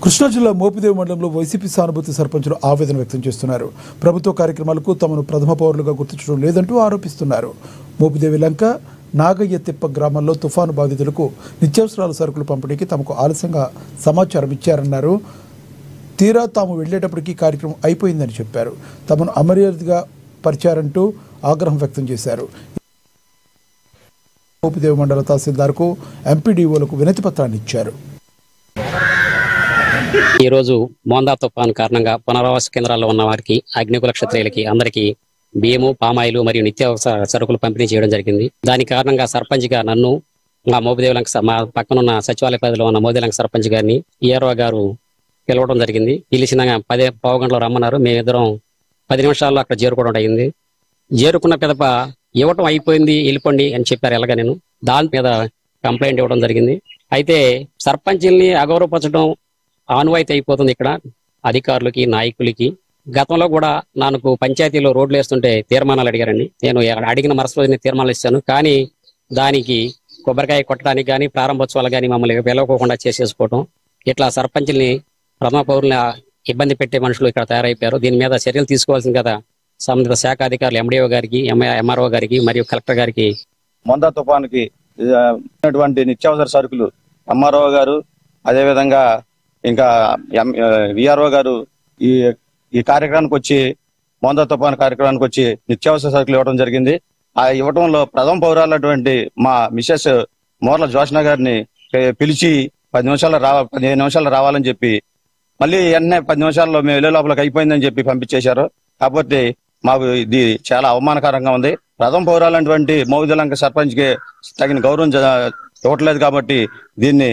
కృష్ణా జిల్లా మోపిదేవి మండలంలో వైసీపీ సానుభూతి సర్పంచులు ఆవేదన వ్యక్తం చేస్తున్నారు. ప్రభుత్వ కార్యక్రమాలకు తమను ప్రథమ పౌరులుగా గుర్తించడం లేదంటూ ఆరోపిస్తున్నారు. మోపిదేవి లంక, నాగయ్య తిప్ప గ్రామాల్లో తుఫాను బాధితులకు నిత్యావసరాల సరుకులు పంపిణీకి తమకు ఆలస్యంగా సమాచారం ఇచ్చారన్నారు. తీరా తాము వెళ్లేటప్పటికీ కార్యక్రమం అయిపోయిందని చెప్పారు. తమను అమర్యాదగా పరిచారంటూ ఆగ్రహం వ్యక్తం చేశారు. మోపిదేవి మండల తహసీల్దార్కు ఎంపీడీఓలకు వినతి పత్రాన్ని ఇచ్చారు. ఈ రోజు మోందా తుఫాను కారణంగా పునరావాస కేంద్రాల్లో ఉన్న వారికి, అగ్నికుల క్షత్రియులకి అందరికీ బియ్యము, పామాయిలు మరియు నిత్యావసర సరుకులు పంపిణీ చేయడం జరిగింది. దాని కారణంగా సర్పంచ్గా నన్ను, మా మోపిదేవి మా పక్కనున్న సచివాలయ పరిధిలో ఉన్న మోపిదేవి సర్పంచ్ గారిని ఈఆర్ఓ గారు పిలవడం జరిగింది. పిలిచిన 10 గంటలు రమ్మన్నారు. మేమిద్దరం 10 నిమిషాల్లో అక్కడ చేరుకోవడం అయింది. చేరుకున్న పిదప ఇవ్వటం అయిపోయింది, వెళ్ళిపోండి అని చెప్పారు. ఎలాగ నేను దాని మీద కంప్లైంట్ ఇవ్వడం జరిగింది. అయితే సర్పంచ్ని అగౌరవపరచడం ఆనువాయితీ అయిపోతుంది ఇక్కడ అధికారులకి, నాయకులకి. గతంలో కూడా నాకు పంచాయతీలో రోడ్లు వేస్తుంటే తీర్మానాలు అడిగారండి. నేను అడిగిన మరుసటి తీర్మానాలు ఇస్తాను, కానీ దానికి కొబ్బరికాయ కొట్టడానికి కానీ, ప్రారంభోత్సవాలు కానీ మమ్మల్ని పిలవకోకుండా చేసేసుకోవటం, ఇట్లా సర్పంచ్ని ప్రథమ పౌరుల ఇబ్బంది పెట్టే మనుషులు ఇక్కడ తయారైపోయారు. దీని మీద చర్యలు తీసుకోవాల్సింది కదా సంబంధిత శాఖ అధికారులు, ఎండిఓ గారికి, ఎంఆర్ఓ గారికి మరియు కలెక్టర్ గారికి. మొందా తుఫానుకి నిత్యావసర సరుకులు ఎంఆర్ఓ గారు, అదేవిధంగా ఇంకా విఆర్ఓ గారు ఈ కార్యక్రమానికి వచ్చి, మోందా తుఫాను కార్యక్రమానికి వచ్చి నిత్యావసర సరుకులు ఇవ్వడం జరిగింది. ఆ ఇవ్వడంలో ప్రథమ పౌరాలటువంటి మా మిసెస్ మోర్ల జోష్న గారిని పిలిచి 15 నిమిషాలు రావాలని చెప్పి, మళ్ళీ వెంటనే 10 నిమిషాల్లో మేము వెళ్ళే లోపలికి అయిపోయిందని చెప్పి పంపించేశారు. కాబట్టి మాకు ఇది చాలా అవమానకరంగా ఉంది. ప్రథమ పౌరాలటువంటి మోపిదేవి లంక సర్పంచ్కి తగిన గౌరవం ఇవ్వట్లేదు. కాబట్టి దీన్ని